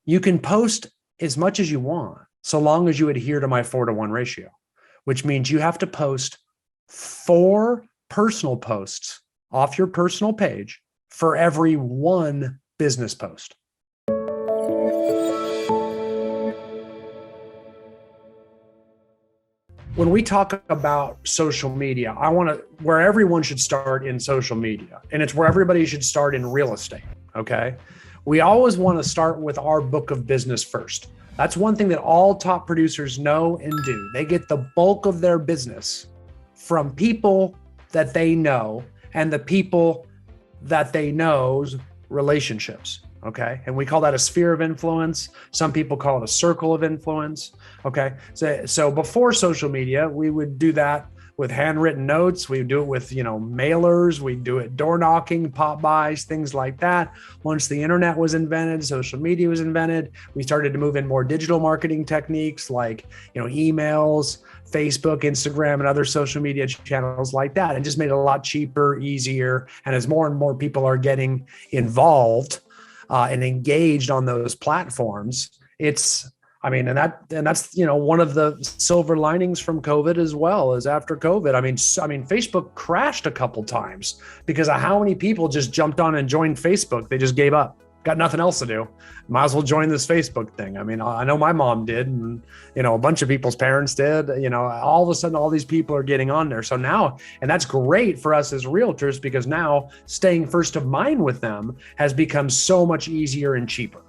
You can post as much as you want, so long as you adhere to my 4-to-1 ratio, which means you have to post 4 personal posts off your personal page for every 1 business post. When we talk about social media, where everyone should start in social media, and it's where everybody should start in real estate. Okay. We always want to start with our book of business first. That's one thing that all top producers know and do. They get the bulk of their business from people that they know and the people that they know's relationships. Okay. And we call that a sphere of influence. Some people call it a circle of influence. Okay. So before social media, we would do that with handwritten notes. We do it with, mailers. We do it door knocking, pop buys, things like that. Once the internet was invented, social media was invented, we started to move in more digital marketing techniques like, emails, Facebook, Instagram, and other social media channels like that, and just made it a lot cheaper, easier. And as more and more people are getting involved and engaged on those platforms, that's one of the silver linings from COVID as well. As after COVID, Facebook crashed a couple times because of how many people just jumped on and joined Facebook. They just gave up, got nothing else to do. Might as well join this Facebook thing. I know my mom did, and a bunch of people's parents did. All of a sudden, all these people are getting on there. So now, and that's great for us as realtors, because now staying first of mind with them has become so much easier and cheaper.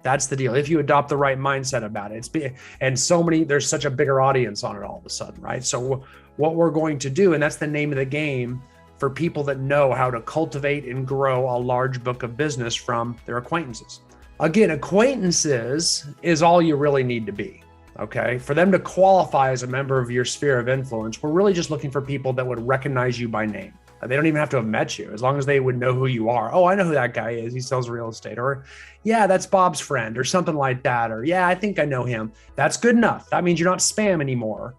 That's the deal. If you adopt the right mindset about it, there's such a bigger audience on it all of a sudden, right? So what we're going to do, and that's the name of the game for people that know how to cultivate and grow a large book of business from their acquaintances. Again, acquaintances is all you really need to be, okay? For them to qualify as a member of your sphere of influence, we're really just looking for people that would recognize you by name. They don't even have to have met you, as long as they would know who you are. Oh, I know who that guy is. He sells real estate. Or, yeah, that's Bob's friend, or something like that. Or, yeah, I think I know him. That's good enough. That means you're not spam anymore.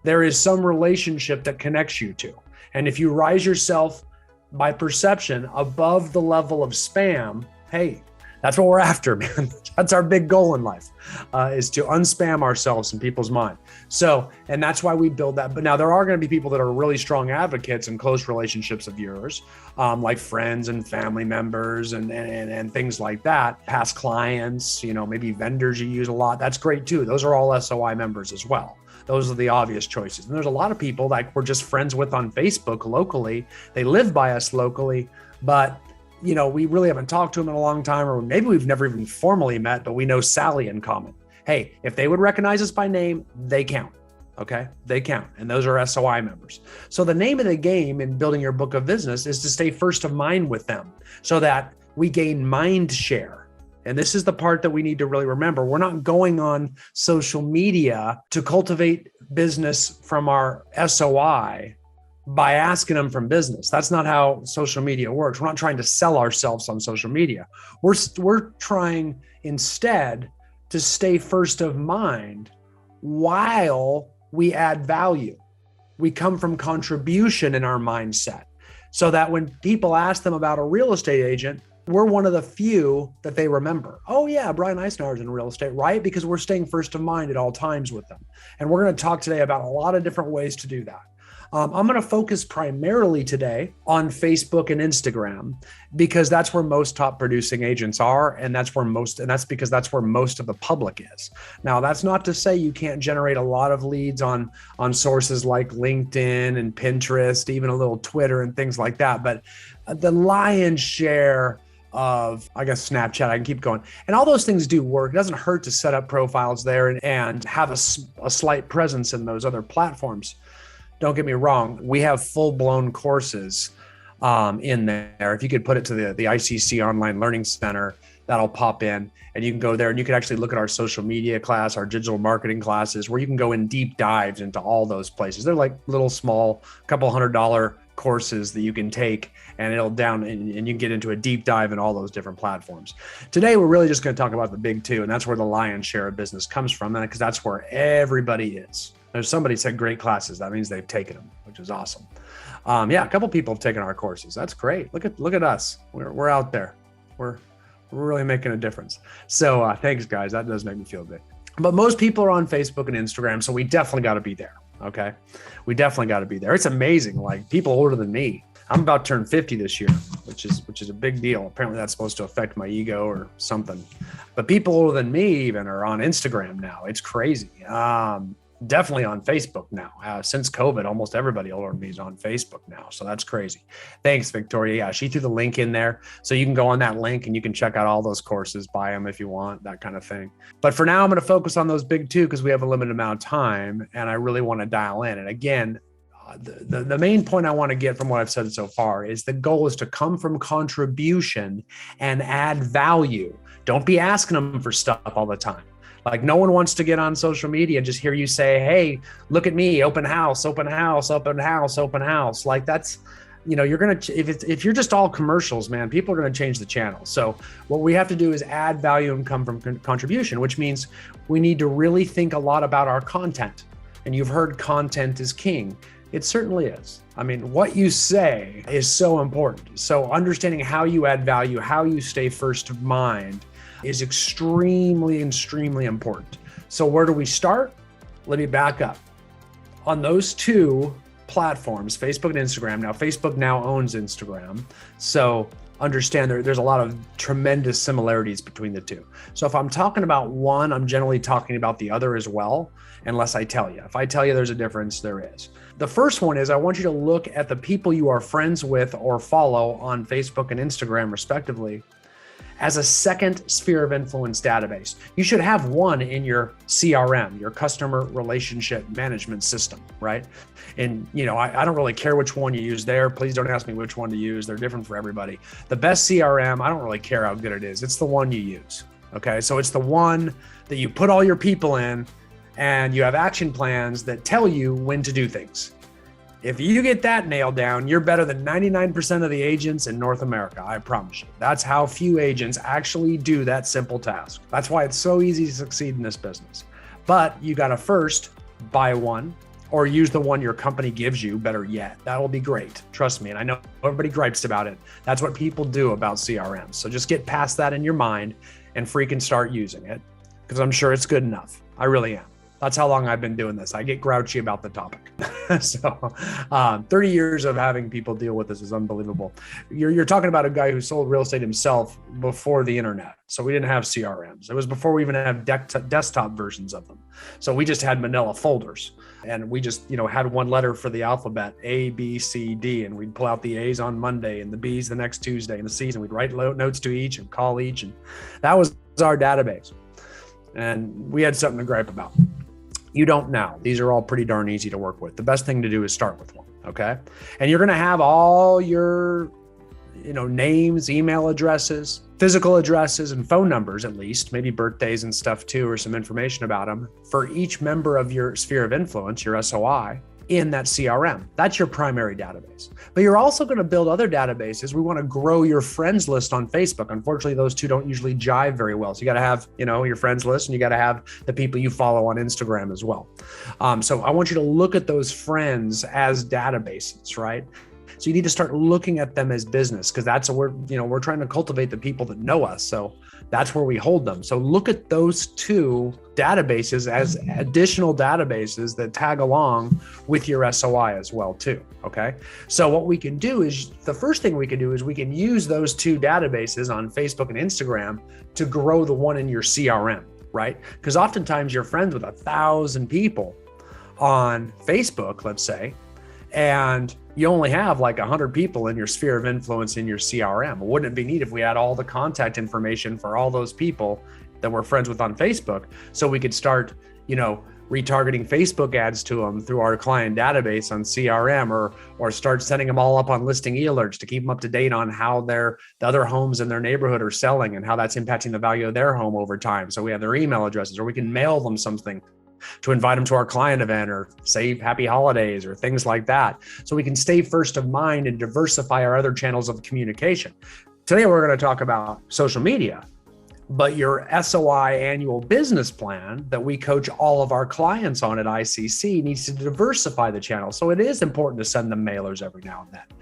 There is some relationship that connects you to. And if you rise yourself by perception above the level of spam, hey, that's what we're after, man. That's our big goal in life, is to unspam ourselves in people's mind. So, and that's why we build that. But now there are going to be people that are really strong advocates in close relationships of yours, like friends and family members and things like that. Past clients, maybe vendors you use a lot. That's great too. Those are all SOI members as well. Those are the obvious choices. And there's a lot of people like we're just friends with on Facebook locally. They live by us locally, but we really haven't talked to them in a long time, or maybe we've never even formally met, but we know Sally in common. Hey, if they would recognize us by name, they count. Okay. They count. And those are SOI members. So the name of the game in building your book of business is to stay first of mind with them so that we gain mind share. And this is the part that we need to really remember. We're not going on social media to cultivate business from our SOI by asking them from business. That's not how social media works. We're not trying to sell ourselves on social media. We're trying instead to stay first of mind while we add value. We come from contribution in our mindset, so that when people ask them about a real estate agent, we're one of the few that they remember. Oh yeah, Brian Icenhower's in real estate, right? Because we're staying first of mind at all times with them. And we're going to talk today about a lot of different ways to do that. I'm going to focus primarily today on Facebook and Instagram, because that's where most top producing agents are. And that's because that's where most of the public is. Now, that's not to say you can't generate a lot of leads on sources like LinkedIn and Pinterest, even a little Twitter and things like that. But the lion's share of, I guess, Snapchat, I can keep going. And all those things do work. It doesn't hurt to set up profiles there and have a slight presence in those other platforms. Don't get me wrong. We have full-blown courses in there. If you could put it to the ICC Online Learning Center, that'll pop in, and you can go there and you can actually look at our social media class, our digital marketing classes, where you can go in deep dives into all those places. They're like little small, couple $100 courses that you can take, and and you can get into a deep dive in all those different platforms. Today, we're really just going to talk about the big two, and that's where the lion's share of business comes from, because that's where everybody is. There's somebody said great classes. That means they've taken them, which is awesome. A couple people have taken our courses. That's great. Look at us. We're out there. We're We're really making a difference. So thanks, guys. That does make me feel good. But most people are on Facebook and Instagram, so we definitely got to be there. Okay, we definitely got to be there. It's amazing. Like people older than me, I'm about to turn 50 this year, which is a big deal. Apparently that's supposed to affect my ego or something. But people older than me even are on Instagram now. It's crazy. Definitely on Facebook now. Since COVID, almost everybody older than me is on Facebook now. So that's crazy. Thanks, Victoria. Yeah, she threw the link in there. So you can go on that link and you can check out all those courses, buy them if you want, that kind of thing. But for now, I'm going to focus on those big two because we have a limited amount of time and I really want to dial in. And again, the main point I want to get from what I've said so far is the goal is to come from contribution and add value. Don't be asking them for stuff all the time. Like no one wants to get on social media and just hear you say, hey, look at me, open house, open house, open house, open house. Like that's, you're going to, if you're just all commercials, man, people are going to change the channel. So what we have to do is add value and come from contribution, which means we need to really think a lot about our content. And you've heard content is king. It certainly is. I mean, what you say is so important. So understanding how you add value, how you stay first of mind is extremely important. So where do we start? Let me back up. On those two platforms, Facebook and Instagram. Now, Facebook now owns Instagram. So understand there's a lot of tremendous similarities between the two. So if I'm talking about one, I'm generally talking about the other as well, unless I tell you. If I tell you there's a difference, there is. The first one is I want you to look at the people you are friends with or follow on Facebook and Instagram, respectively, as a second sphere of influence database. You should have one in your CRM, your customer relationship management system, right? And I don't really care which one you use there. Please don't ask me which one to use. They're different for everybody. The best CRM, I don't really care how good it is. It's the one you use, okay? So it's the one that you put all your people in and you have action plans that tell you when to do things. If you get that nailed down, you're better than 99% of the agents in North America, I promise you. That's how few agents actually do that simple task. That's why it's so easy to succeed in this business. But you got to first buy one or use the one your company gives you, better yet. That will be great. Trust me. And I know everybody gripes about it. That's what people do about CRM. So just get past that in your mind and freaking start using it because I'm sure it's good enough. I really am. That's how long I've been doing this. I get grouchy about the topic. So 30 years of having people deal with this is unbelievable. You're talking about a guy who sold real estate himself before the internet. So we didn't have CRMs. It was before we even had desktop versions of them. So we just had manila folders and we just, had one letter for the alphabet, A, B, C, D, and we'd pull out the A's on Monday and the B's the next Tuesday and the C's, and we'd write notes to each and call each. And that was our database. And we had something to gripe about. You don't now. These are all pretty darn easy to work with. The best thing to do is start with one, okay? And you're going to have all your, names, email addresses, physical addresses, and phone numbers at least, maybe birthdays and stuff too, or some information about them for each member of your sphere of influence, your SOI, in that CRM. That's your primary database. But you're also going to build other databases. We want to grow your friends list on Facebook. Unfortunately, those two don't usually jive very well. So you got to have, your friends list, and you got to have the people you follow on Instagram as well. So I want you to look at those friends as databases, right? So you need to start looking at them as business because that's where, we're trying to cultivate the people that know us. So that's where we hold them. So look at those two databases as additional databases that tag along with your SOI as well too, okay? So what we can do is, the first thing we can do is we can use those two databases on Facebook and Instagram to grow the one in your CRM, right? Because oftentimes you're friends with 1,000 people on Facebook, let's say, and you only have like 100 people in your sphere of influence in your CRM. Wouldn't it be neat if we had all the contact information for all those people that we're friends with on Facebook, so we could start, retargeting Facebook ads to them through our client database on CRM, or start sending them all up on listing e-alerts to keep them up to date on how the other homes in their neighborhood are selling and how that's impacting the value of their home over time. So we have their email addresses, or we can mail them something to invite them to our client event or say happy holidays or things like that. So we can stay first of mind and diversify our other channels of communication. Today, we're going to talk about social media, but your SOI annual business plan that we coach all of our clients on at ICC needs to diversify the channel. So it is important to send them mailers every now and then.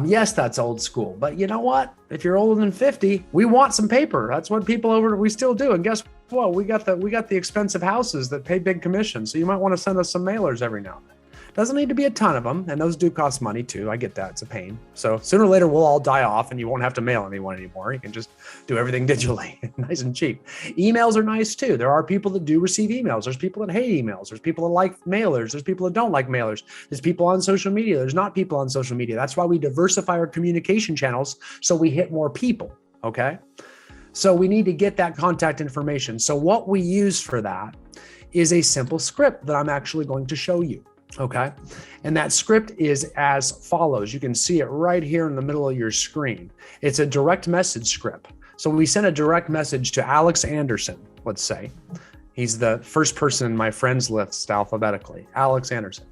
Yes, that's old school, but you know what? If you're older than 50, we want some paper. That's what we still do. And guess what? We got the expensive houses that pay big commissions. So you might want to send us some mailers every now and then. Doesn't need to be a ton of them, and those do cost money too. I get that. It's a pain. So sooner or later, we'll all die off and you won't have to mail anyone anymore. You can just do everything digitally, nice and cheap. Emails are nice too. There are people that do receive emails. There's people that hate emails. There's people that like mailers. There's people that don't like mailers. There's people on social media. There's not people on social media. That's why we diversify our communication channels so we hit more people, okay? So we need to get that contact information. So what we use for that is a simple script that I'm actually going to show you. Okay. And that script is as follows. You can see it right here in the middle of your screen. It's a direct message script. So we send a direct message to Alex Anderson, let's say. He's the first person in my friends list alphabetically, Alex Anderson.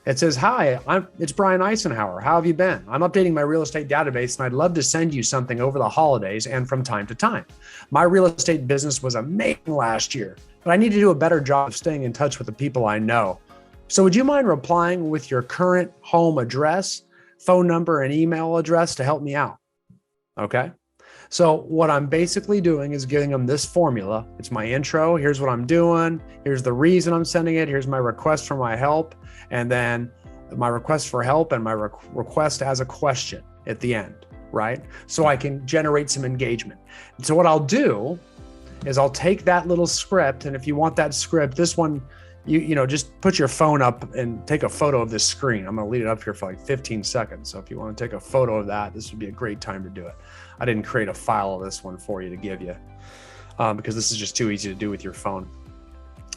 It says, hi, it's Brian Icenhower. How have you been? I'm updating my real estate database and I'd love to send you something over the holidays and from time to time. My real estate business was amazing last year, but I need to do a better job of staying in touch with the people I know. So would you mind replying with your current home address, phone number, and email address to help me out? Okay. So what I'm basically doing is giving them this formula. It's my intro. Here's what I'm doing. Here's the reason I'm sending it. Here's my request for my help. And then my request for help and my request as a question at the end, right? So I can generate some engagement. And so what I'll do is I'll take that little script. And if you want that script, this one, you know, just put your phone up and take a photo of this screen. I'm going to leave it up here for like 15 seconds. So if you want to take a photo of that, this would be a great time to do it. I didn't create a file of this one for you to give you because this is just too easy to do with your phone.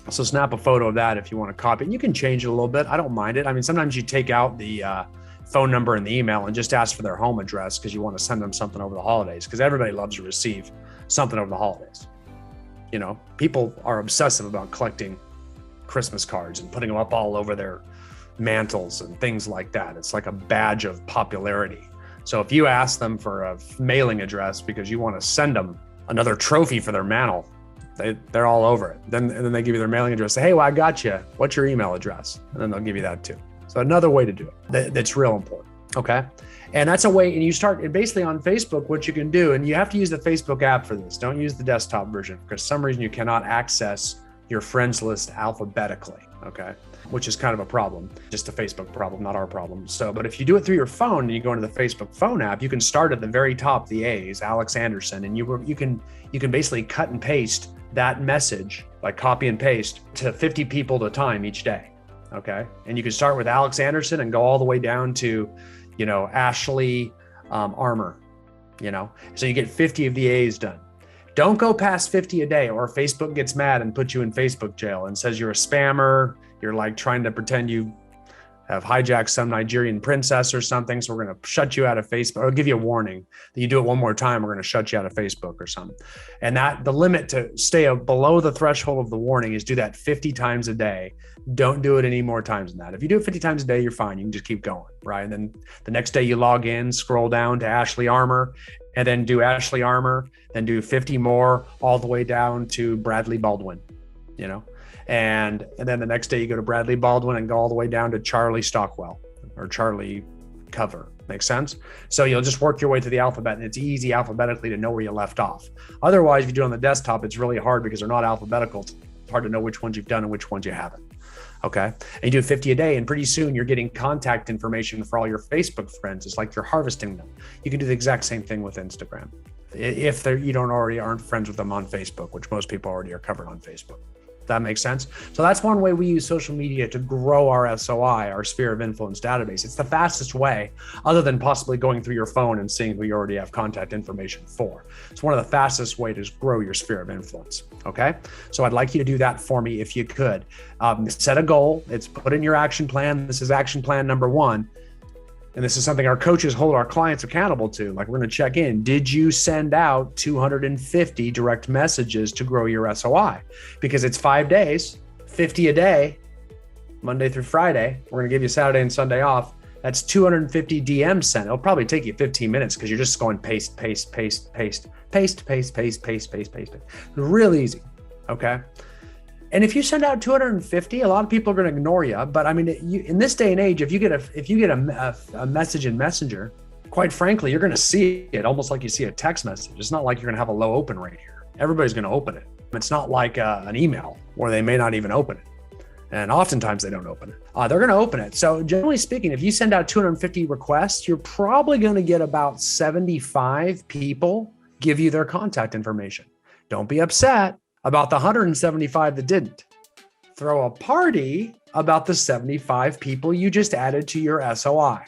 So snap a photo of that if you want to copy it. You can change it a little bit. I don't mind it. I mean, sometimes you take out the phone number and the email and just ask for their home address because you want to send them something over the holidays, because everybody loves to receive something over the holidays. You know, people are obsessive about collecting Christmas cards and putting them up all over their mantles and things like that. It's like a badge of popularity. So if you ask them for a mailing address because you want to send them another trophy for their mantle, they're all over it. Then they give you their mailing address. Say, hey, well, I got you. What's your email address? And then they'll give you that too. So another way to do it that's real important. Okay. And that's a way, and you start basically on Facebook, what you can do, and you have to use the Facebook app for this. Don't use the desktop version because for some reason you cannot access your friends list alphabetically, okay? Which is kind of a problem, just a Facebook problem, not our problem. So, but if you do it through your phone and you go into the Facebook phone app, you can start at the very top, the A's, Alex Anderson, and you can basically cut and paste that message, like copy and paste to 50 people at a time each day, okay? And you can start with Alex Anderson and go all the way down to, you know, Ashley Armour, you know? So you get 50 of the A's done. Don't go past 50 a day or Facebook gets mad and puts you in Facebook jail and says you're a spammer. You're like trying to pretend you have hijacked some Nigerian princess or something. So we're going to shut you out of Facebook, or give you a warning that you do it one more time, we're going to shut you out of Facebook or something. And that the limit to stay below the threshold of the warning is do that 50 times a day. Don't do it any more times than that. If you do it 50 times a day, you're fine. You can just keep going, right? And then the next day you log in, scroll down to Ashley Armour, and then do Ashley Armour, then do 50 more all the way down to Bradley Baldwin, you know? And then the next day you go to Bradley Baldwin and go all the way down to Charlie Stockwell or Charlie Cover. Make sense? So you'll just work your way through the alphabet, and it's easy alphabetically to know where you left off. Otherwise, if you do it on the desktop, it's really hard because they're not alphabetical. It's hard to know which ones you've done and which ones you haven't. Okay. And you do 50 a day, and pretty soon you're getting contact information for all your Facebook friends. It's like you're harvesting them. You can do the exact same thing with Instagram. If you aren't friends with them on Facebook, which most people already are covered on Facebook. That makes sense. So that's one way we use social media to grow our SOI, our sphere of influence database. It's the fastest way, other than possibly going through your phone and seeing who you already have contact information for. It's one of the fastest ways to grow your sphere of influence. Okay. So I'd like you to do that for me if you could. Set a goal. It's put in your action plan. This is action plan number 1. And this is something our coaches hold our clients accountable to. Like, we're going to check in. Did you send out 250 direct messages to grow your SOI? Because it's 5 days, 50 a day, Monday through Friday. We're going to give you Saturday and Sunday off. That's 250 DMs sent. It'll probably take you 15 minutes because you're just going paste, paste, paste, paste, paste, paste, paste, paste, paste, paste. Real easy. Okay. And if you send out 250, a lot of people are going to ignore you. But I mean, in this day and age, if you get a message in Messenger, quite frankly, you're going to see it almost like you see a text message. It's not like you're going to have a low open rate here. Everybody's going to open it. It's not like an email where they may not even open it. And oftentimes they don't open it. They're going to open it. So generally speaking, if you send out 250 requests, you're probably going to get about 75 people give you their contact information. Don't be upset about the 175 that didn't. Throw a party about the 75 people you just added to your SOI.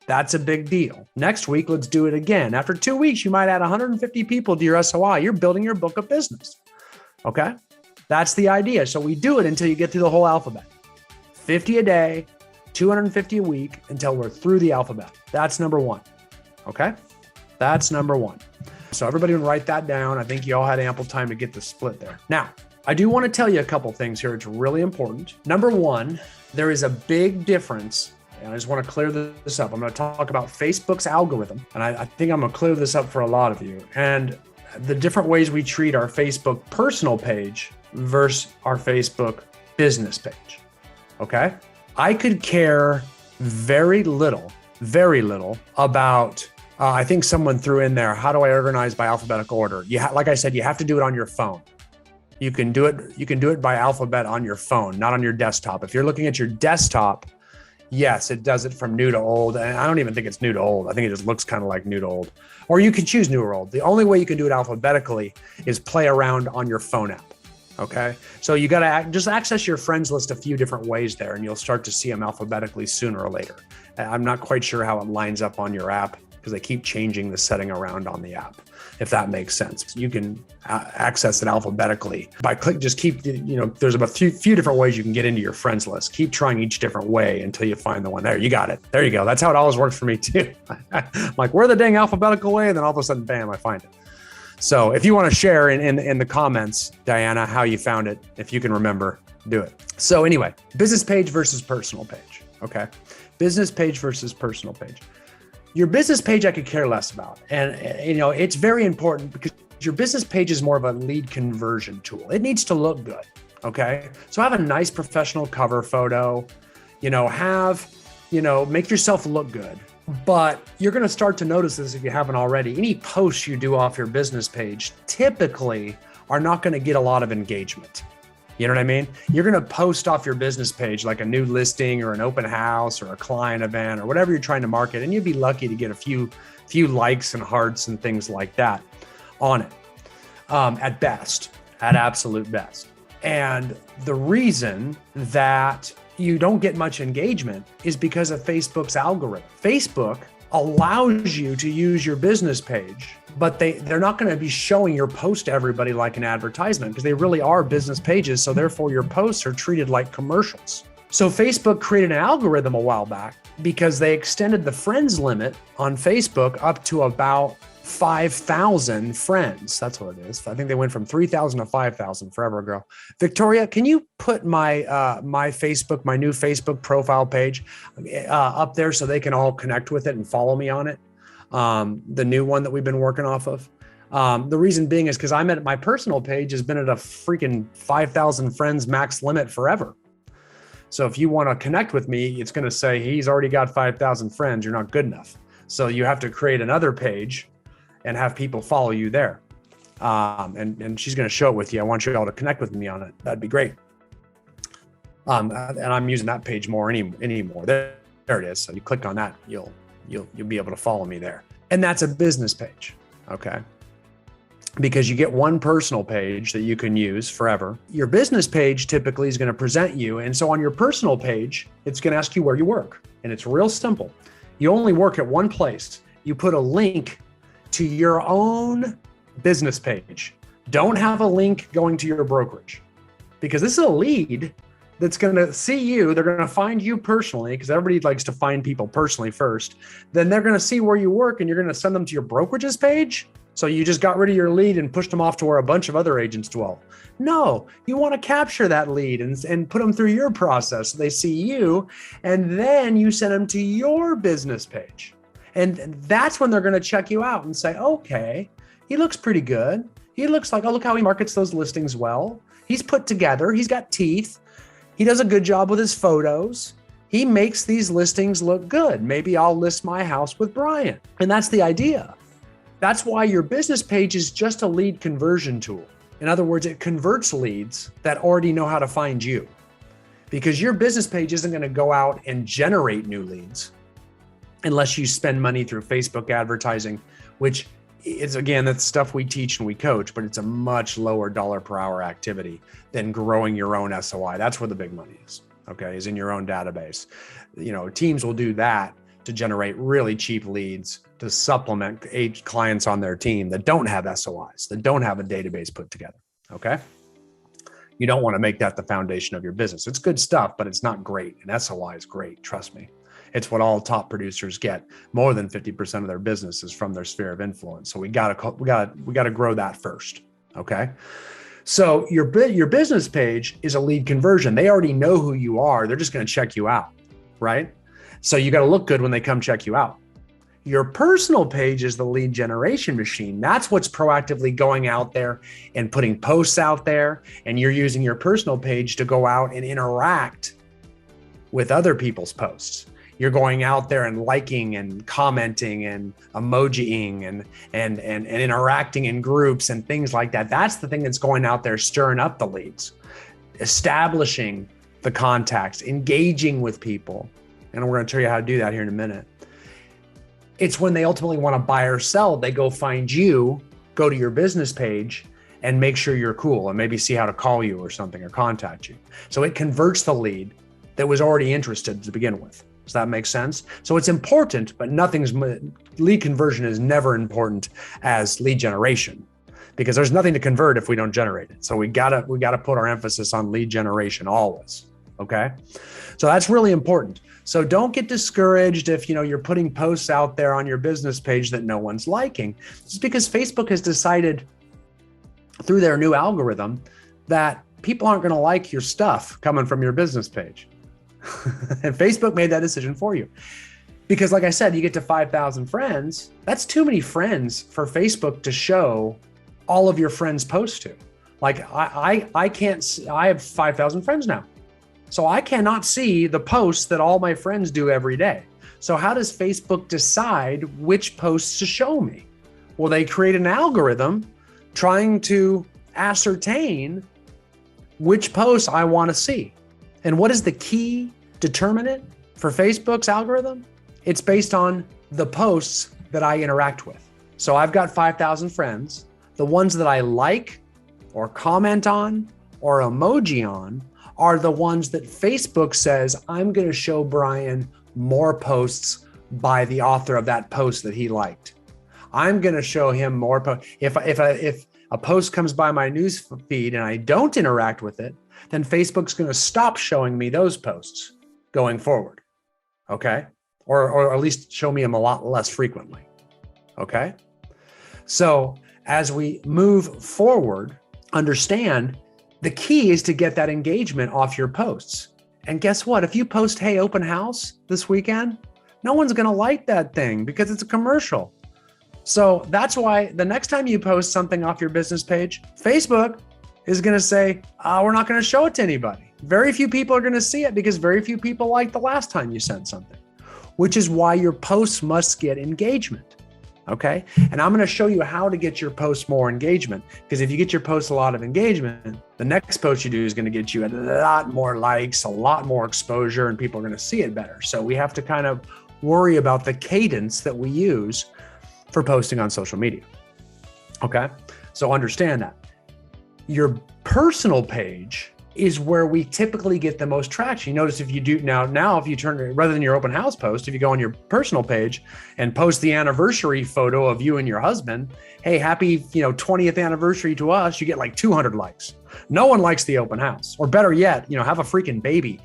That's a big deal. Next week, let's do it again. After 2 weeks, you might add 150 people to your SOI. You're building your book of business. Okay? That's the idea. So we do it until you get through the whole alphabet. 50 a day, 250 a week until we're through the alphabet. That's number one. Okay? That's number one. So everybody can write that down. I think you all had ample time to get the split there. Now, I do want to tell you a couple things here. It's really important. Number one, there is a big difference. And I just want to clear this up. I'm going to talk about Facebook's algorithm. And I think I'm going to clear this up for a lot of you. And the different ways we treat our Facebook personal page versus our Facebook business page. Okay? I could care very little about, I think someone threw in there, how do I organize by alphabetical order? Like I said, you have to do it on your phone. You can do it by alphabet on your phone, not on your desktop. If you're looking at your desktop, yes, it does it from new to old. And I don't even think it's new to old. I think it just looks kind of like new to old. Or you can choose new or old. The only way you can do it alphabetically is play around on your phone app. Okay. So you got to just access your friends list a few different ways there, and you'll start to see them alphabetically sooner or later. I'm not quite sure how it lines up on your app because they keep changing the setting around on the app, if that makes sense. You can access it alphabetically by there's about few different ways you can get into your friends list. Keep trying each different way until you find the one. There, you got it. There you go. That's how it always works for me too. I'm like, where the dang alphabetical way? And then all of a sudden, bam, I find it. So if you want to share in the comments, Diana, how you found it, if you can remember, do it. So anyway, business page versus personal page. Okay. Business page versus personal page. Your business page, I could care less about. And it's very important because your business page is more of a lead conversion tool. It needs to look good. Okay. So have a nice professional cover photo, make yourself look good. But you're going to start to notice this if you haven't already. Any posts you do off your business page typically are not going to get a lot of engagement. You know what I mean? You're going to post off your business page like a new listing or an open house or a client event or whatever you're trying to market, and you'd be lucky to get a few likes and hearts and things like that on it, at absolute best. And the reason that you don't get much engagement is because of Facebook's algorithm. Facebook allows you to use your business page, but they're not going to be showing your post to everybody like an advertisement because they really are business pages. So therefore your posts are treated like commercials. So Facebook created an algorithm a while back because they extended the friends limit on Facebook up to about 5,000 friends. That's what it is. I think they went from 3,000 to 5,000 forever ago. Victoria, can you put my my new Facebook profile page up there so they can all connect with it and follow me on it? The new one that we've been working off of. The reason being is because I'm at my personal page has been at a freaking 5,000 friends max limit forever. So if you want to connect with me, it's going to say he's already got 5,000 friends. You're not good enough. So you have to create another page and have people follow you there. And she's going to show it with you. I want you all to connect with me on it. That'd be great. And I'm using that page more anymore. There it is. So you click on that, you'll be able to follow me there. And that's a business page. Okay. Because you get one personal page that you can use forever. Your business page typically is going to present you. And so on your personal page, it's going to ask you where you work. And it's real simple. You only work at one place. You put a link to your own business page. Don't have a link going to your brokerage, because this is a lead that's going to see you. They're going to find you personally, because everybody likes to find people personally first. Then they're going to see where you work, and you're going to send them to your brokerage's page. So you just got rid of your lead and pushed them off to where a bunch of other agents dwell. No, you want to capture that lead and put them through your process. So they see you, and then you send them to your business page. And that's when they're going to check you out and say, okay, he looks pretty good. He looks like, oh, look how he markets those listings well. He's put together. He's got teeth. He does a good job with his photos. He makes these listings look good. Maybe I'll list my house with Brian. And that's the idea. That's why your business page is just a lead conversion tool. In other words, it converts leads that already know how to find you, because your business page isn't going to go out and generate new leads unless you spend money through Facebook advertising, which is, again, that's stuff we teach and we coach, but it's a much lower dollar per hour activity than growing your own SOI. That's where the big money is, okay, is in your own database. Teams will do that to generate really cheap leads to supplement clients on their team that don't have SOIs, that don't have a database put together, okay? You don't want to make that the foundation of your business. It's good stuff, but it's not great. And SOI is great, trust me. It's what all top producers get. More than 50% of their business is from their sphere of influence. So we gotta grow that first, okay? So your business page is a lead conversion. They already know who you are. They're just gonna check you out, right? So you gotta look good when they come check you out. Your personal page is the lead generation machine. That's what's proactively going out there and putting posts out there. And you're using your personal page to go out and interact with other people's posts. You're going out there and liking and commenting and emojiing and interacting in groups and things like that. That's the thing that's going out there stirring up the leads, establishing the contacts, engaging with people. And we're going to tell you how to do that here in a minute. It's when they ultimately want to buy or sell, they go find you, go to your business page and make sure you're cool and maybe see how to call you or something or contact you. So it converts the lead that was already interested to begin with. Does that make sense? So it's important, but lead conversion is never important as lead generation, because there's nothing to convert if we don't generate it. So we gotta put our emphasis on lead generation always. Okay. So that's really important. So don't get discouraged if you're putting posts out there on your business page that no one's liking. It's because Facebook has decided through their new algorithm that people aren't going to like your stuff coming from your business page. And Facebook made that decision for you. Because like I said, you get to 5,000 friends. That's too many friends for Facebook to show all of your friends' posts to. Like I can't, I have 5,000 friends now. So I cannot see the posts that all my friends do every day. So how does Facebook decide which posts to show me? Well, they create an algorithm trying to ascertain which posts I want to see. And what is the key determinant for Facebook's algorithm? It's based on the posts that I interact with. So I've got 5,000 friends. The ones that I like or comment on or emoji on are the ones that Facebook says, I'm going to show Brian more posts by the author of that post that he liked. I'm going to show him more posts. If a post comes by my news feed and I don't interact with it, then Facebook's going to stop showing me those posts going forward. Okay. Or at least show me them a lot less frequently. Okay. So as we move forward, understand the key is to get that engagement off your posts. And guess what? If you post, hey, open house this weekend, no one's going to like that thing because it's a commercial. So that's why the next time you post something off your business page, Facebook is going to say, we're not going to show it to anybody. Very few people are going to see it because very few people liked the last time you sent something, which is why your posts must get engagement. Okay. And I'm going to show you how to get your posts more engagement, because if you get your posts a lot of engagement, the next post you do is going to get you a lot more likes, a lot more exposure, and people are going to see it better. So we have to kind of worry about the cadence that we use for posting on social media. Okay. So understand that your personal page is where we typically get the most traction. You notice if you do now, if you turn, rather than your open house post, if you go on your personal page and post the anniversary photo of you and your husband, hey, happy, 20th anniversary to us, you get like 200 likes. No one likes the open house. Or better yet, have a freaking baby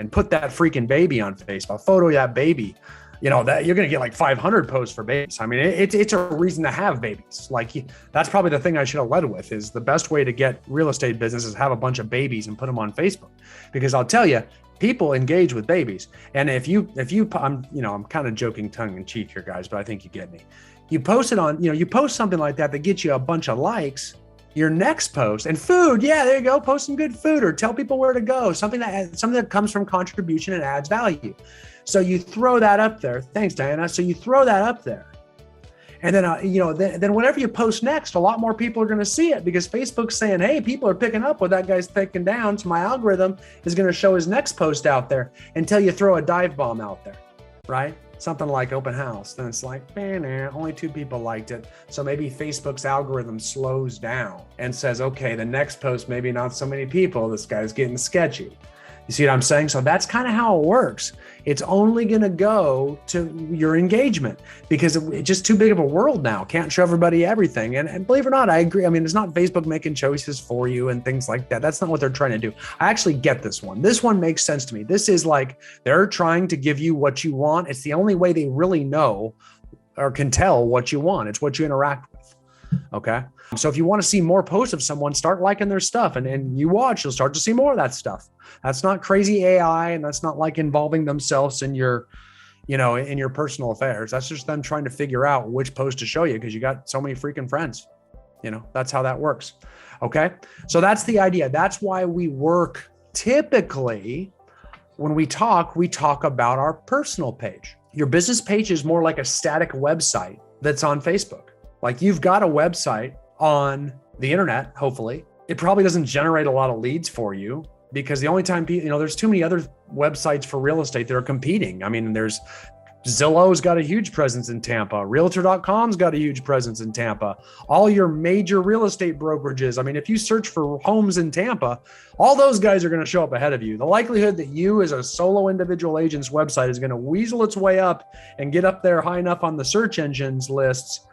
and put that freaking baby on Facebook, a photo of that baby. That you're going to get like 500 posts for babies. I mean, it's a reason to have babies. Like that's probably the thing I should have led with, is the best way to get real estate business is have a bunch of babies and put them on Facebook, because I'll tell you, people engage with babies. And if you, I'm kind of joking tongue in cheek here, guys, but I think you get me. You post it on, you post something like that gets you a bunch of likes. your next post, and food, yeah, there you go, post some good food or tell people where to go, something that comes from contribution and adds value. So you throw that up there. Thanks, Diana. So you throw that up there. And then, then whenever you post next, a lot more people are going to see it because Facebook's saying, hey, people are picking up what that guy's taking down. So my algorithm is going to show his next post out there until you throw a dive bomb out there, right? Something like open house. Then it's like, only 2 people liked it. So maybe Facebook's algorithm slows down and says, okay, the next post, maybe not so many people. This guy's getting sketchy. You see what I'm saying? So that's kind of how it works. It's only going to go to your engagement because it's just too big of a world now. Can't show everybody everything. And believe it or not, I agree. I mean, it's not Facebook making choices for you and things like that. That's not what they're trying to do. I actually get this one. This one makes sense to me. This is like they're trying to give you what you want. It's the only way they really know or can tell what you want. It's what you interact with. Okay. So if you want to see more posts of someone, start liking their stuff and you watch, you'll start to see more of that stuff. That's not crazy AI. And that's not like involving themselves in your, in your personal affairs. That's just them trying to figure out which post to show you because you got so many freaking friends. That's how that works. Okay. So that's the idea. That's why we work typically when we talk about our personal page. Your business page is more like a static website that's on Facebook. Like you've got a website on the internet, hopefully. It probably doesn't generate a lot of leads for you because the only time people, there's too many other websites for real estate that are competing. I mean, there's Zillow's got a huge presence in Tampa. Realtor.com's got a huge presence in Tampa. All your major real estate brokerages. I mean, if you search for homes in Tampa, all those guys are going to show up ahead of you. The likelihood that you as a solo individual agent's website is going to weasel its way up and get up there high enough on the search engines lists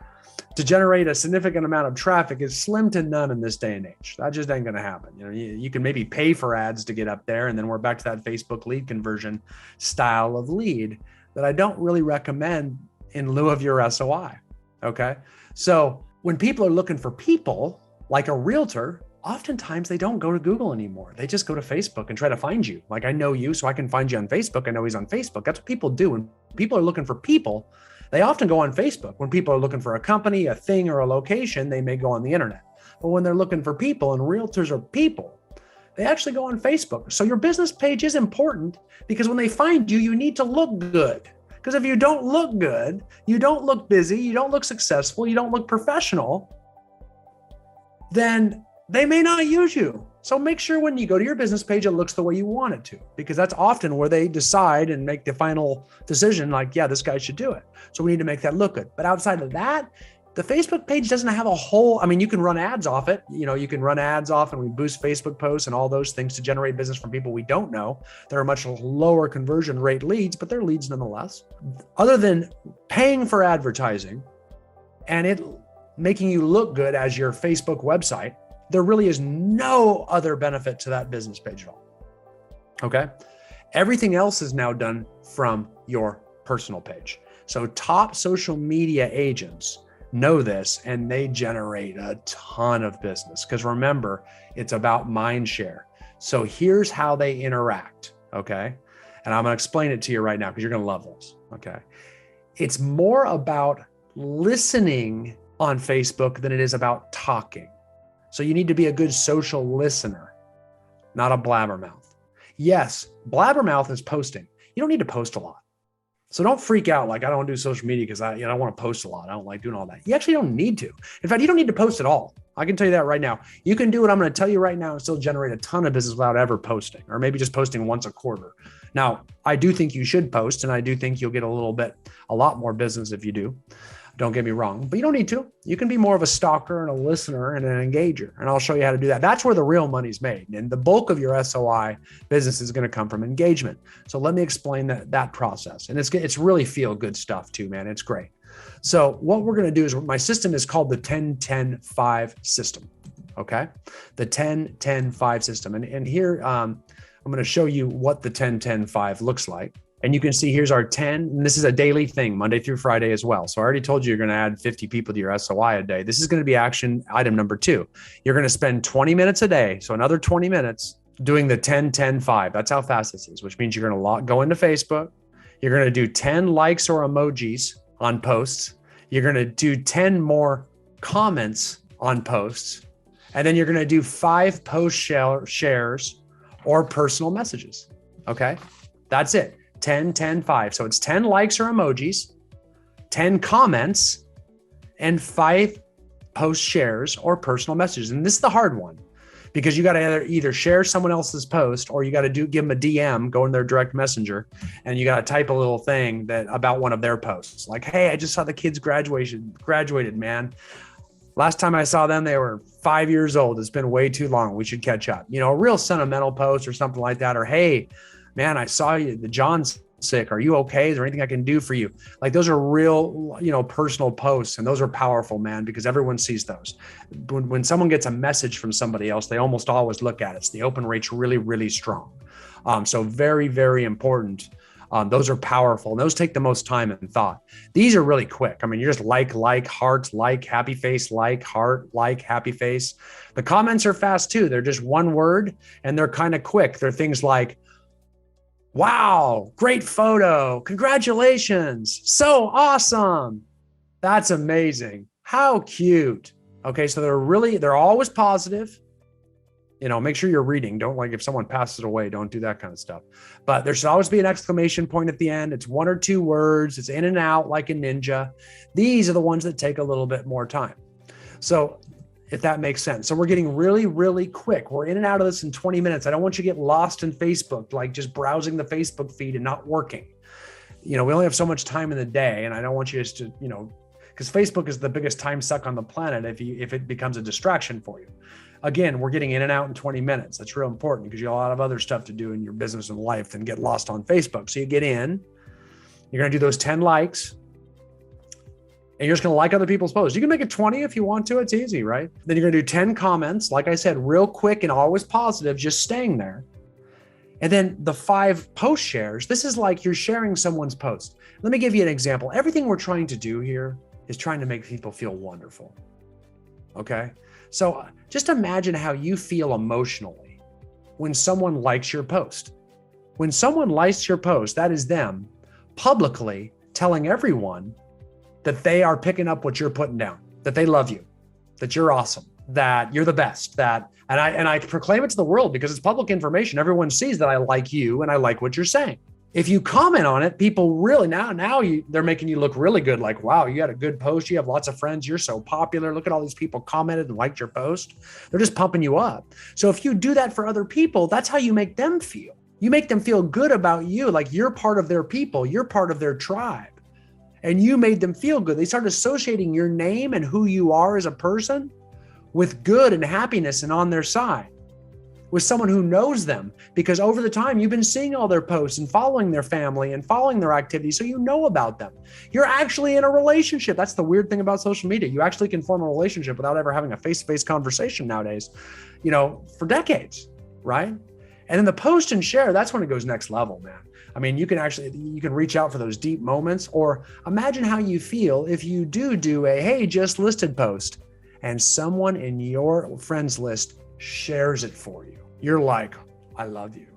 to generate a significant amount of traffic is slim to none in this day and age. That just ain't going to happen. You can maybe pay for ads to get up there. And then we're back to that Facebook lead conversion style of lead that I don't really recommend in lieu of your SOI. Okay. So when people are looking for people like a realtor, oftentimes they don't go to Google anymore. They just go to Facebook and try to find you. Like I know you, so I can find you on Facebook. I know he's on Facebook. That's what people do. When people are looking for people, they often go on Facebook. When people are looking for a company, a thing, or a location, they may go on the internet. But when they're looking for people, and realtors are people, they actually go on Facebook. So your business page is important because when they find you, you need to look good. Because if you don't look good, you don't look busy, you don't look successful, you don't look professional, then they may not use you. So make sure when you go to your business page, it looks the way you want it to, because that's often where they decide and make the final decision like, yeah, this guy should do it. So we need to make that look good. But outside of that, the Facebook page doesn't have a whole, you can run ads off it. You can run ads off and we boost Facebook posts and all those things to generate business from people we don't know. They're a much lower conversion rate leads, but they're leads nonetheless. Other than paying for advertising and it making you look good as your Facebook website, there really is no other benefit to that business page at all. Okay. Everything else is now done from your personal page. So top social media agents know this and they generate a ton of business because remember, it's about mind share. So here's how they interact. Okay. And I'm going to explain it to you right now because you're going to love this. Okay. It's more about listening on Facebook than it is about talking. So you need to be a good social listener, not a blabbermouth. Yes, blabbermouth is posting. You don't need to post a lot. So don't freak out like I don't do social media because I want to post a lot. I don't like doing all that. You actually don't need to. In fact, you don't need to post at all. I can tell you that right now. You can do what I'm going to tell you right now and still generate a ton of business without ever posting, or maybe just posting once a quarter. Now, I do think you should post, and I do think you'll get a lot more business if you do. Don't get me wrong, but you don't need to. You can be more of a stalker and a listener and an engager, and I'll show you how to do that. That's where the real money's made, and the bulk of your SOI business is going to come from engagement. So let me explain that process, and it's really feel good stuff too, man. It's great. So what we're going to do is my system is called the 10-10-5 system. Okay, the 10-10-5 system, and here I'm going to show you what the 10-10-5 looks like. And you can see here's our 10, and this is a daily thing, Monday through Friday as well. So I already told you you're going to add 50 people to your SOI a day. This is going to be action item number 2. You're going to spend 20 minutes a day. So another 20 minutes doing the 10-10-5. That's how fast this is, which means you're going to go into Facebook. You're going to do 10 likes or emojis on posts. You're going to do 10 more comments on posts. And then you're going to do 5 shares or personal messages. Okay. That's it. 10, 10, 5. So it's 10 likes or emojis, 10 comments, and 5 post shares or personal messages. And this is the hard one, because you got to either share someone else's post, or you got to give them a DM, go in their direct messenger, and you got to type a little thing that about one of their posts. Like, hey, I just saw the kids graduated, man. Last time I saw them, they were 5 years old. It's been way too long. We should catch up. You know, a real sentimental post or something like that. Or, hey, man, I saw you, the John's sick. Are you okay? Is there anything I can do for you? Like, those are real, personal posts. And those are powerful, man, because everyone sees those. When someone gets a message from somebody else, they almost always look at it. So the open rate's really, really strong. So very, very important. Those are powerful, and those take the most time and thought. These are really quick. I mean, you're just like, heart, like, happy face, like, heart, like, happy face. The comments are fast too. They're just one word, and they're kind of quick. They're things like, wow, great photo. Congratulations. So awesome. That's amazing. How cute. Okay. So they're always positive. Make sure you're reading. Don't, like, if someone passes away, don't do that kind of stuff. But there should always be an exclamation point at the end. It's 1 or 2 words. It's in and out like a ninja. These are the ones that take a little bit more time. So if that makes sense. So we're getting really, really quick. We're in and out of this in 20 minutes. I don't want you to get lost in Facebook, like just browsing the Facebook feed and not working. We only have so much time in the day, and I don't want you just to, because Facebook is the biggest time suck on the planet if it becomes a distraction for you. Again, we're getting in and out in 20 minutes. That's real important, because you have a lot of other stuff to do in your business and life than get lost on Facebook. So you get in, you're going to do those 10 likes, and you're just going to like other people's posts. You can make it 20 if you want to. It's easy, right? Then you're going to do 10 comments. Like I said, real quick and always positive, just staying there. And then the 5 post shares. This is like you're sharing someone's post. Let me give you an example. Everything we're trying to do here is trying to make people feel wonderful. Okay? So just imagine how you feel emotionally when someone likes your post. When someone likes your post, that is them publicly telling everyone that they are picking up what you're putting down, that they love you, that you're awesome, that you're the best, and I proclaim it to the world because it's public information. Everyone sees that I like you and I like what you're saying. If you comment on it, people really they're making you look really good. Like, wow, you had a good post. You have lots of friends. You're so popular. Look at all these people commented and liked your post. They're just pumping you up. So if you do that for other people, that's how you make them feel. You make them feel good about you. Like, you're part of their people. You're part of their tribe. And you made them feel good. They start associating your name and who you are as a person with good and happiness and on their side, with someone who knows them, because over the time you've been seeing all their posts and following their family and following their activities. So you know about them. You're actually in a relationship. That's the weird thing about social media. You actually can form a relationship without ever having a face-to-face conversation nowadays, for decades, right? And then the post and share, that's when it goes next level, man. I mean, you can reach out for those deep moments, or imagine how you feel if you do a, hey, just listed post, and someone in your friends list shares it for you. You're like, I love you.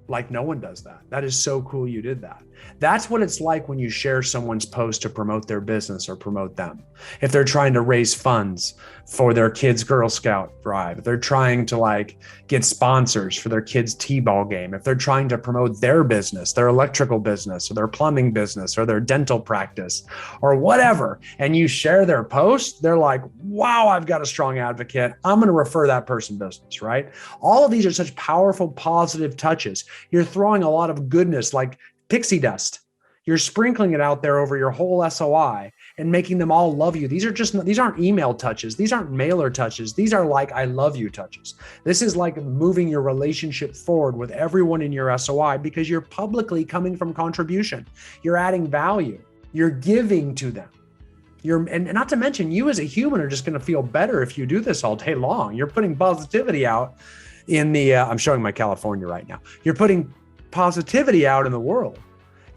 Like, no one does that. That is so cool you did that. That's what it's like when you share someone's post to promote their business or promote them. If they're trying to raise funds for their kids' Girl Scout drive, if they're trying to get sponsors for their kids' T-ball game, if they're trying to promote their business, their electrical business or their plumbing business or their dental practice or whatever, and you share their post, they're like, wow, I've got a strong advocate. I'm going to refer that person business, right? All of these are such powerful, positive touches. You're throwing a lot of goodness like pixie dust. You're sprinkling it out there over your whole SOI and making them all love you. These aren't email touches. These aren't mailer touches. These are like, I love you touches. This is like moving your relationship forward with everyone in your SOI, because you're publicly coming from contribution. You're adding value. You're giving to them. And not to mention, you as a human are just going to feel better if you do this all day long. You're putting positivity out in the, I'm showing my California right now. You're putting positivity out in the world.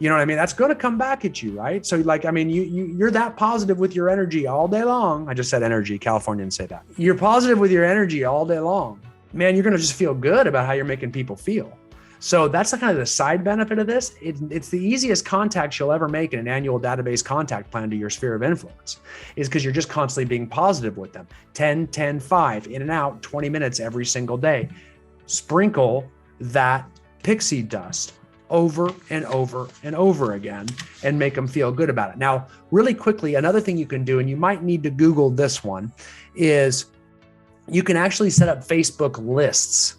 You know what I mean? That's going to come back at you, right? So you're that positive with your energy all day long. I just said energy. Californians say that. You're positive with your energy all day long. Man, you're going to just feel good about how you're making people feel. So that's the kind of the side benefit of this. It's the easiest contacts you'll ever make in an annual database contact plan to your sphere of influence, is because you're just constantly being positive with them. 10, 10, 5, in and out, 20 minutes every single day. Sprinkle that pixie dust over and over and over again and make them feel good about it. Now, really quickly, another thing you can do, and you might need to Google this one, is you can actually set up Facebook lists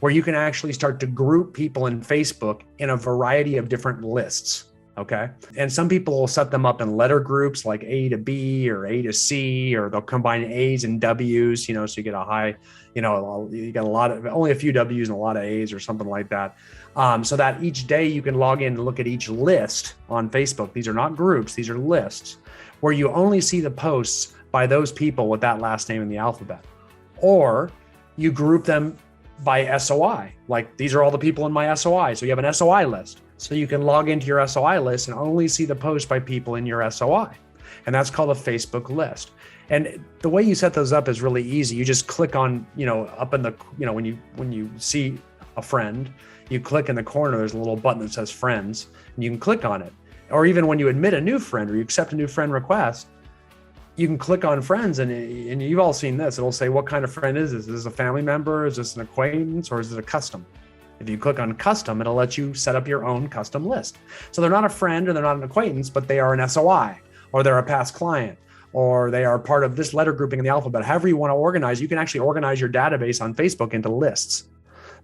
where you can actually start to group people in Facebook in a variety of different lists. Okay. And some people will set them up in letter groups like A to B or A to C, or they'll combine A's and W's, so you get a high, you got a lot of, only a few W's and a lot of A's or something like that. So that each day you can log in and look at each list on Facebook. These are not groups, these are lists where you only see the posts by those people with that last name in the alphabet. Or you group them by SOI, like these are all the people in my SOI. So you have an SOI list. So you can log into your SOI list and only see the post by people in your SOI. And that's called a Facebook list. And the way you set those up is really easy. You just click on, up in the, when you see a friend, you click in the corner, there's a little button that says friends, and you can click on it. Or even when you admit a new friend or you accept a new friend request, you can click on friends, and you've all seen this. It'll say, what kind of friend is this? Is this a family member? Is this an acquaintance? Or is it a custom? If you click on custom, it'll let you set up your own custom list. So they're not a friend or they're not an acquaintance, but they are an SOI, or they're a past client, or they are part of this letter grouping in the alphabet. However you want to organize, you can actually organize your database on Facebook into lists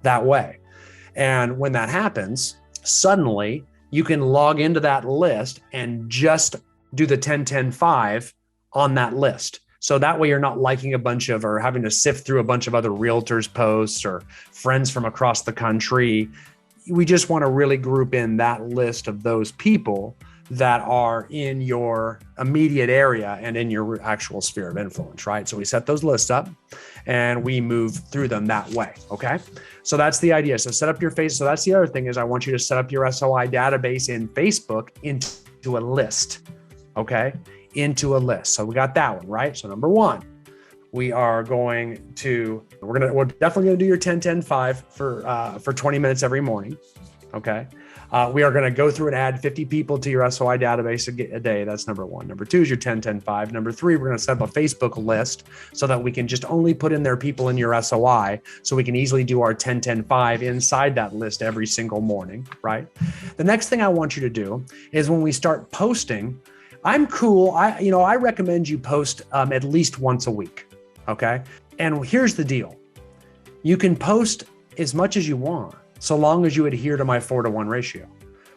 that way. And when that happens, suddenly you can log into that list and just do the 10, 10, 5 on that list. So that way you're not liking a bunch of, or having to sift through a bunch of other realtors' posts or friends from across the country. We just want to really group in that list of those people that are in your immediate area and in your actual sphere of influence, right? So we set those lists up and we move through them that way, okay? So that's the idea. So set up your face. So that's the other thing, is I want you to set up your SOI database in Facebook into a list, okay? Into a list. So we got that one, right? So number one, we're definitely going to do your 10, 10, 5 for 20 minutes every morning. Okay. We are going to go through and add 50 people to your SOI database a day. That's number one. Number two is your 10, 10, 5. Number three, we're going to set up a Facebook list so that we can just only put in there people in your SOI, so we can easily do our 10, 10, 5 inside that list every single morning, right? The next thing I want you to do is, when we start posting, I'm cool. I recommend you post at least once a week. Okay. And here's the deal. You can post as much as you want, so long as you adhere to my 4-to-1 ratio,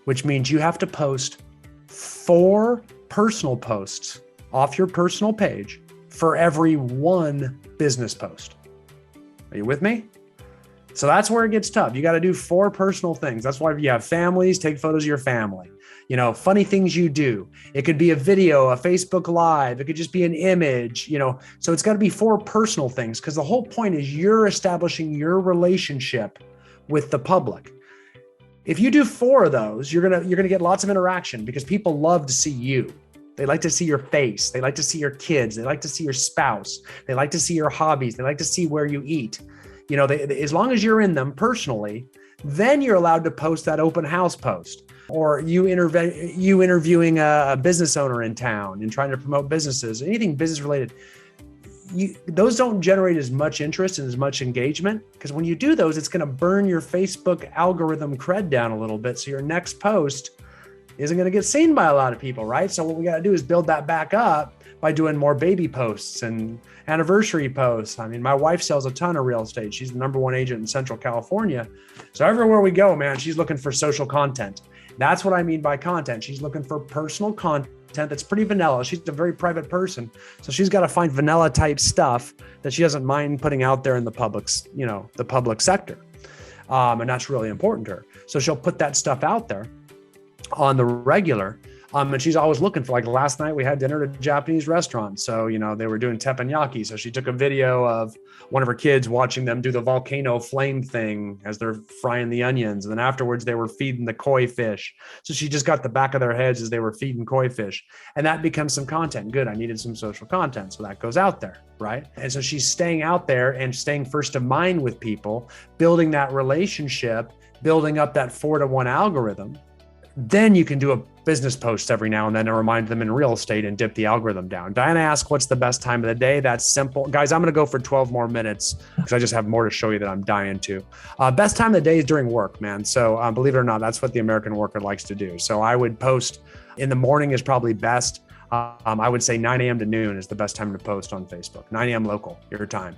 which means you have to post 4 personal posts off your personal page for every 1 business post. Are you with me? So that's where it gets tough. You got to do 4 personal things. That's why if you have families, take photos of your family. Funny things you do. It could be a video, a Facebook Live. It could just be an image, so it's got to be 4 personal things, because the whole point is you're establishing your relationship with the public. If you do 4 of those, you're going to get lots of interaction, because people love to see you. They like to see your face. They like to see your kids. They like to see your spouse. They like to see your hobbies. They like to see where you eat. As long as you're in them personally, then you're allowed to post that open house post, or you interviewing a business owner in town and trying to promote businesses, anything business related. Those don't generate as much interest and as much engagement, because when you do those, it's going to burn your Facebook algorithm cred down a little bit. So your next post isn't going to get seen by a lot of people, right? So what we got to do is build that back up by doing more baby posts and anniversary posts. I mean, my wife sells a ton of real estate. She's the number 1 agent in Central California. So everywhere we go, man, she's looking for social content. That's what I mean by content. She's looking for personal content that's pretty vanilla. She's a very private person. So she's got to find vanilla type stuff that she doesn't mind putting out there in the public sector. And that's really important to her. So she'll put that stuff out there on the regular. And she's always looking for, like last night we had dinner at a Japanese restaurant. So, they were doing teppanyaki. So she took a video of one of her kids watching them do the volcano flame thing as they're frying the onions. And then afterwards they were feeding the koi fish. So she just got the back of their heads as they were feeding koi fish. And that becomes some content. Good. I needed some social content. So that goes out there. Right. And so she's staying out there and staying first of mind with people, building that relationship building up that 4-to-1 algorithm, then you can do a business post every now and then and remind them in real estate and dip the algorithm down. Diana asked, what's the best time of the day? That's simple. Guys, I'm going to go for 12 more minutes because I just have more to show you that I'm dying to. Best time of the day is during work, man. So believe it or not, that's what the American worker likes to do. So I would post in the morning is probably best. I would say 9 a.m. to noon is the best time to post on Facebook. 9 a.m. local, your time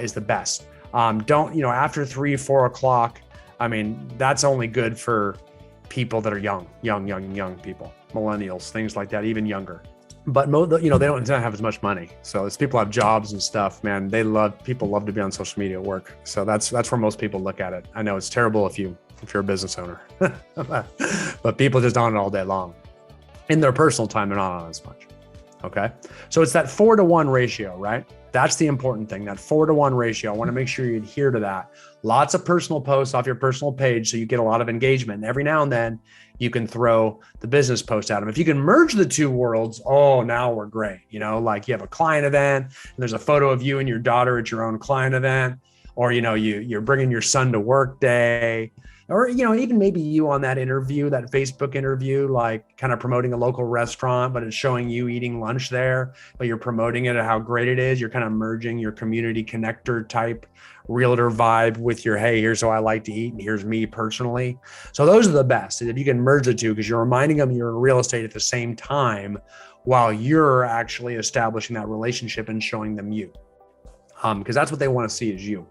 is the best. Don't, after 3, 4 o'clock, I mean, that's only good for people that are young people, millennials, things like that, even younger. But they don't have as much money. So as people have jobs and stuff, man, people love to be on social media at work. So that's where most people look at it. I know it's terrible if you're a business owner, but people just on it all day long. In their personal time, they're not on as much. Okay. So it's that 4-to-1 ratio, right? That's the important thing, that 4-to-1 ratio. I want to make sure you adhere to that. Lots of personal posts off your personal page so you get a lot of engagement. And every now and then you can throw the business post at them. If you can merge the two worlds, now we're great. Like you have a client event and there's a photo of you and your daughter at your own client event, or, you're bringing your son to work day, or, even maybe you on that interview, that Facebook interview, like kind of promoting a local restaurant, but it's showing you eating lunch there, but you're promoting it and how great it is. You're kind of merging your community connector type realtor vibe with your, hey, here's how I like to eat and here's me personally. So those are the best. If you can merge the two, because you're reminding them you're in real estate at the same time while you're actually establishing that relationship and showing them you. Because that's what they want to see is you.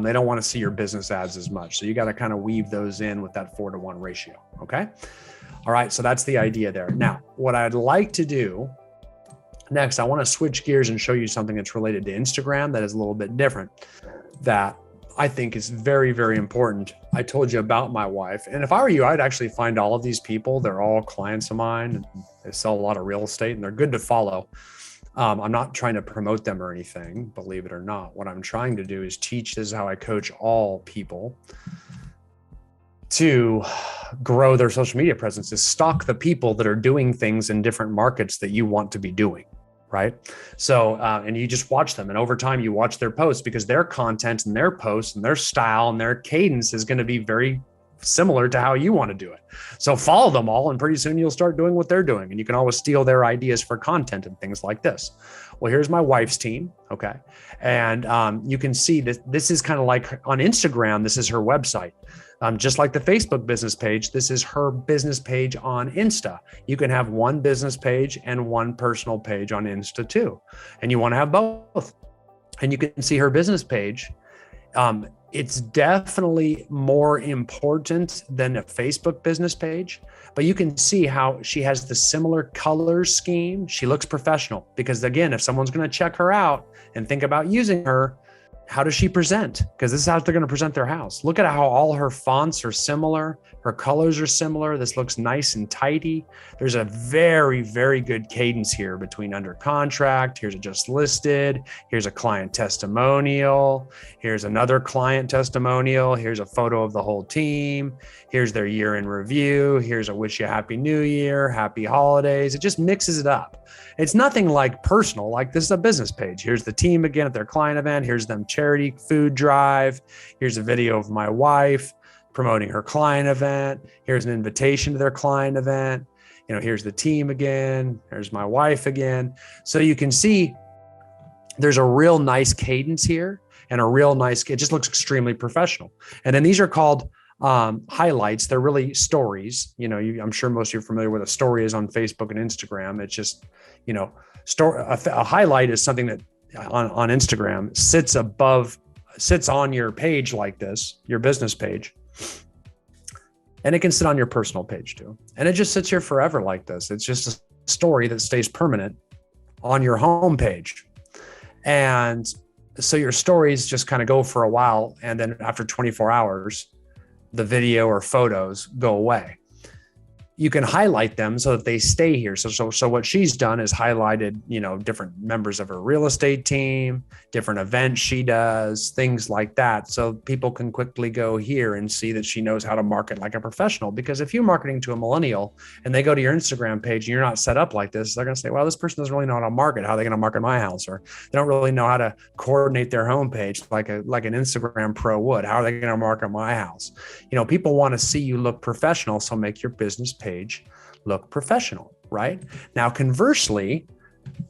They don't want to see your business ads as much. So you got to kind of weave those in with that 4-to-1 ratio. Okay. All right. So that's the idea there. Now, what I'd like to do next, I want to switch gears and show you something that's related to Instagram that is a little bit different, that I think is very, very important. I told you about my wife. And if I were you, I'd actually find all of these people. They're all clients of mine and they sell a lot of real estate and they're good to follow. I'm not trying to promote them or anything, believe it or not. What I'm trying to do is teach, this is how I coach all people to grow their social media presence, is stalk the people that are doing things in different markets that you want to be doing, right? So, and you just watch them, and over time you watch their posts, because their content and their posts and their style and their cadence is going to be very similar to how you want to do it. So follow them all, and pretty soon you'll start doing what they're doing, and you can always steal their ideas for content and things like this. Well, here's my wife's team. Okay. And you can see that this is kind of like on Instagram, this is her website. Just like the Facebook business page, this is her business page on Insta. You can have one business page and one personal page on Insta too. And you want to have both. And you can see her business page. It's definitely more important than a Facebook business page, but you can see how she has the similar color scheme. She looks professional because, again, if someone's going to check her out and think about using her, how does she present? Because this is how they're going to present their house. Look at how all her fonts are similar. Her colors are similar. This looks nice and tidy. There's a very, very good cadence here between under contract. Here's a just listed. Here's a client testimonial. Here's another client testimonial. Here's a photo of the whole team. Here's their year in review. Here's a wish you happy new year, happy holidays. It just mixes it up. It's nothing like personal, like this is a business page. Here's the team again at their client event. Here's them charity food drive. Here's a video of my wife promoting her client event. Here's an invitation to their client event. Here's the team again. There's my wife again. So you can see there's a real nice cadence here and it just looks extremely professional. And then these are called highlights. They're really stories. I'm sure most of you are familiar with a story is on Facebook and Instagram. It's just, a highlight is something that on Instagram sits on your page like this, your business page. And it can sit on your personal page too. And it just sits here forever like this. It's just a story that stays permanent on your home page. And so your stories just kind of go for a while. And then after 24 hours, the video or photos go away. you can highlight them so that they stay here. So what she's done is highlighted, different members of her real estate team, different events she does, things like that. So people can quickly go here and see that she knows how to market like a professional. Because if you're marketing to a millennial and they go to your Instagram page and you're not set up like this, they're going to say, well, this person doesn't really know how to market. How are they going to market my house? Or they don't really know how to coordinate their homepage like an Instagram pro would. How are they going to market my house? People want to see you look professional. So make your business page look professional, right? Now, conversely,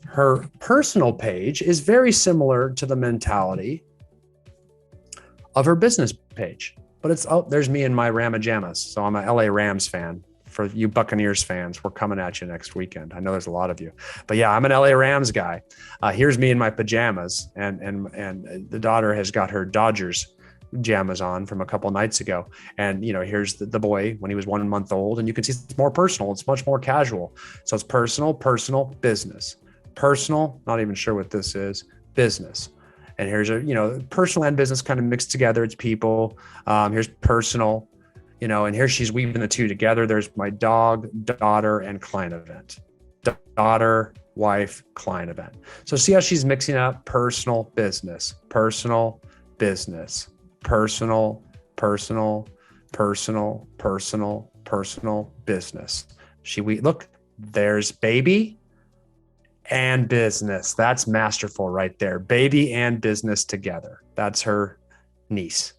her personal page is very similar to the mentality of her business page, but there's me in my Ramajamas. So I'm a LA Rams fan. For you Buccaneers fans, we're coming at you next weekend. I know there's a lot of you, but yeah, I'm an LA Rams guy. Here's me in my pajamas, and the daughter has got her Dodgers pajamas on from a couple of nights ago. And, here's the boy when he was 1 month old, and you can see it's more personal. It's much more casual. So it's personal, business, personal, not even sure what this is, business. And here's personal and business kind of mixed together. It's people. Here's personal, and here she's weaving the two together. There's my dog, daughter, and client event. Daughter, wife, client event. So see how she's mixing up personal, business, personal, business, personal, business. Look, there's baby and business. That's masterful right there. Baby and business together. That's her niece.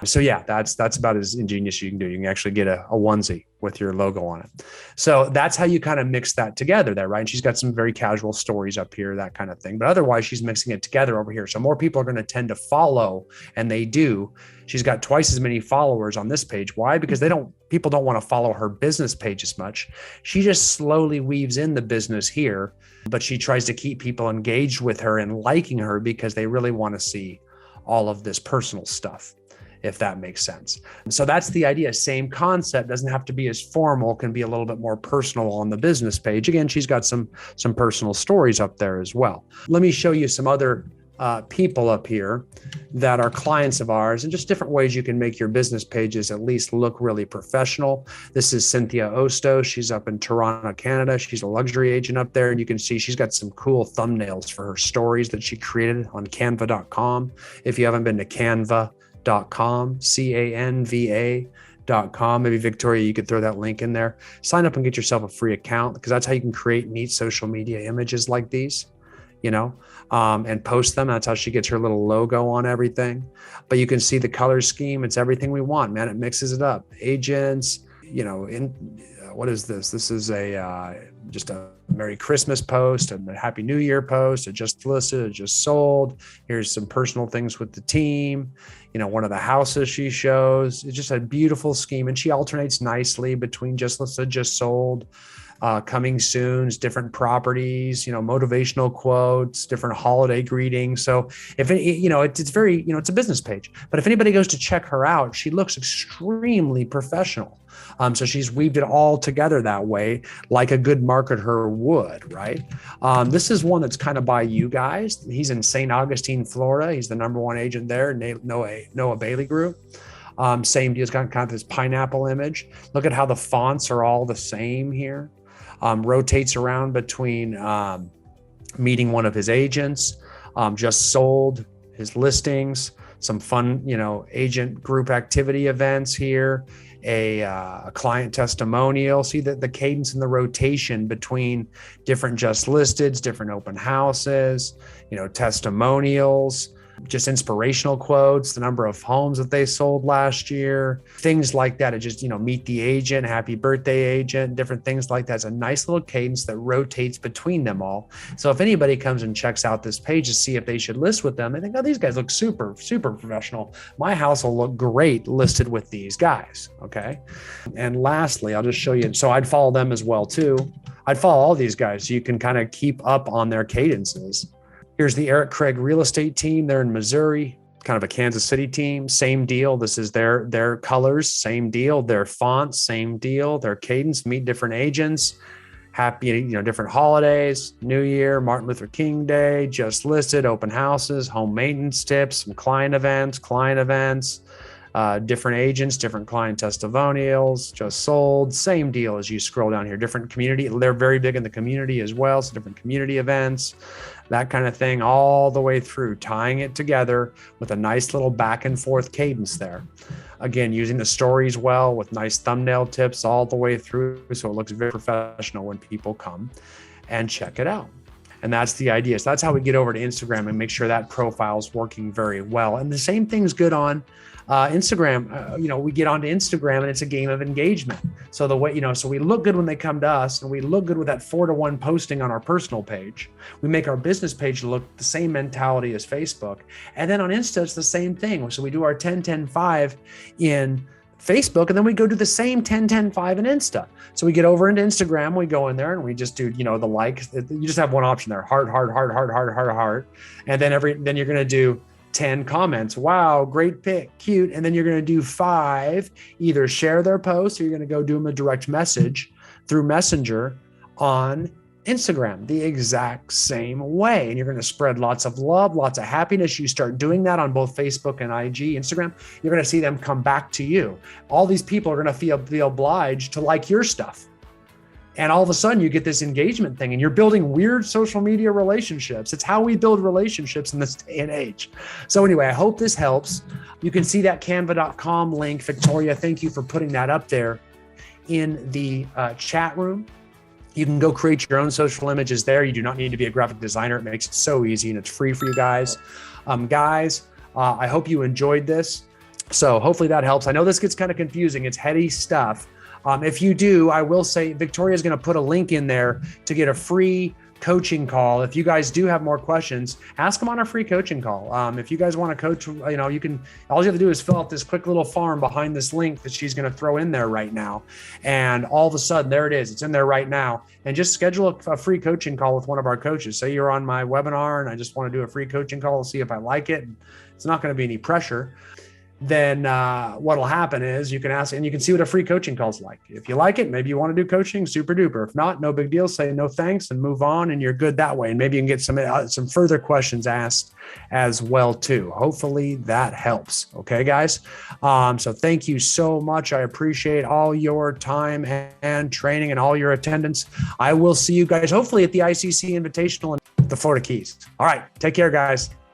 So yeah, that's about as ingenious as you can do. You can actually get a onesie with your logo on it. So that's how you kind of mix that together there, right? And she's got some very casual stories up here, that kind of thing. But otherwise, she's mixing it together over here. So more people are going to tend to follow, and they do. She's got twice as many followers on this page. Why? Because people don't want to follow her business page as much. She just slowly weaves in the business here, but she tries to keep people engaged with her and liking her because they really want to see all of this personal stuff, if that makes sense. So that's the idea. Same concept, doesn't have to be as formal, can be a little bit more personal on the business page. Again, she's got some personal stories up there as well. Let me show you some other people up here that are clients of ours, and just different ways you can make your business pages at least look really professional. This is Cynthia Osto. She's up in Toronto, Canada. She's a luxury agent up there, and you can see she's got some cool thumbnails for her stories that she created on canva.com. If you haven't been to canva.com, canva.com. Maybe Victoria, you could throw that link in there. Sign up and get yourself a free account, because that's how you can create neat social media images like these, and post them. That's how she gets her little logo on everything. But you can see the color scheme. It's everything we want, man. It mixes it up. Agents, what is this? This is just a Merry Christmas post, a Happy New Year post, a just listed, a just sold. Here's some personal things with the team. One of the houses she shows. It's just a beautiful scheme, and she alternates nicely between just listed, just sold, coming soons, different properties, motivational quotes, different holiday greetings. So if it's very, it's a business page, but if anybody goes to check her out, she looks extremely professional. So she's weaved it all together that way, like a good marketer would, right? This is one that's kind of by you guys. He's in St. Augustine, Florida. He's the #1 agent there, Noah Bailey Group. Same deal. It's got kind of this pineapple image. Look at how the fonts are all the same here. Rotates around between meeting one of his agents, just sold, his listings, some fun, agent group activity events here, a client testimonial. See the cadence and the rotation between different just listeds, different open houses, testimonials, just inspirational quotes, the number of homes that they sold last year, things like that. It just, meet the agent, happy birthday agent, different things like that. It's a nice little cadence that rotates between them all. So if anybody comes and checks out this page to see if they should list with them, they think, oh, these guys look super, super professional. My house will look great listed with these guys. Okay. And lastly, I'll just show you. So I'd follow them as well too. I'd follow all these guys so you can kind of keep up on their cadences. Here's the Eric Craig real estate team. They're in Missouri, kind of a Kansas City team. Same deal. This is their colors. Same deal. Their fonts. Same deal. Their cadence. Meet different agents. Happy, different holidays. New Year, Martin Luther King Day. Just listed. Open houses. Home maintenance tips. Some client events. different agents, different client testimonials, just sold, same deal as you scroll down here, different community. They're very big in the community as well. So different community events, that kind of thing, all the way through, tying it together with a nice little back and forth cadence there. Again, using the stories well with nice thumbnail tips all the way through. So it looks very professional when people come and check it out. And that's the idea. So that's how we get over to Instagram and make sure that profile is working very well. And the same thing's good on Instagram. We get onto Instagram and it's a game of engagement. So the way, so we look good when they come to us, and we look good with that 4-to-1 posting on our personal page. We make our business page look the same mentality as Facebook. And then on Insta, it's the same thing. So we do our 10-10-5 in Facebook, and then we go do the same 10-10-5 in Insta. So we get over into Instagram, we go in there and we just do, the likes. You just have one option there, heart. And then then you're going to do 10 comments. Wow, great pic, cute. And then you're going to do 5, either share their post or you're going to go do them a direct message through Messenger on Instagram the exact same way. And you're going to spread lots of love, lots of happiness. You start doing that on both Facebook and IG, Instagram, you're going to see them come back to you. All these people are going to feel obliged to like your stuff. And all of a sudden you get this engagement thing and you're building weird social media relationships. It's how we build relationships in this day and age. So anyway, I hope this helps. You can see that canva.com link. Victoria, thank you for putting that up there in the chat room. You can go create your own social images there. You do not need to be a graphic designer. It makes it so easy and it's free for you guys. I hope you enjoyed this. So hopefully that helps. I know this gets kind of confusing. It's heady stuff. If you do, I will say Victoria's going to put a link in there to get a free coaching call. If you guys do have more questions, ask them on our free coaching call. If you guys want to coach, you can, all you have to do is fill out this quick little form behind this link that she's going to throw in there right now. And all of a sudden, there it is. It's in there right now. And just schedule a free coaching call with one of our coaches. Say you're on my webinar and I just want to do a free coaching call to see if I like it. It's not going to be any pressure. Then what'll happen is you can ask and you can see what a free coaching call is like. If you like it, maybe you want to do coaching, super duper. If not, no big deal. Say no thanks and move on, and you're good that way. And maybe you can get some further questions asked as well too. Hopefully that helps. Okay, guys. So thank you so much. I appreciate all your time and training and all your attendance. I will see you guys hopefully at the ICC Invitational in the Florida Keys. All right, take care, guys.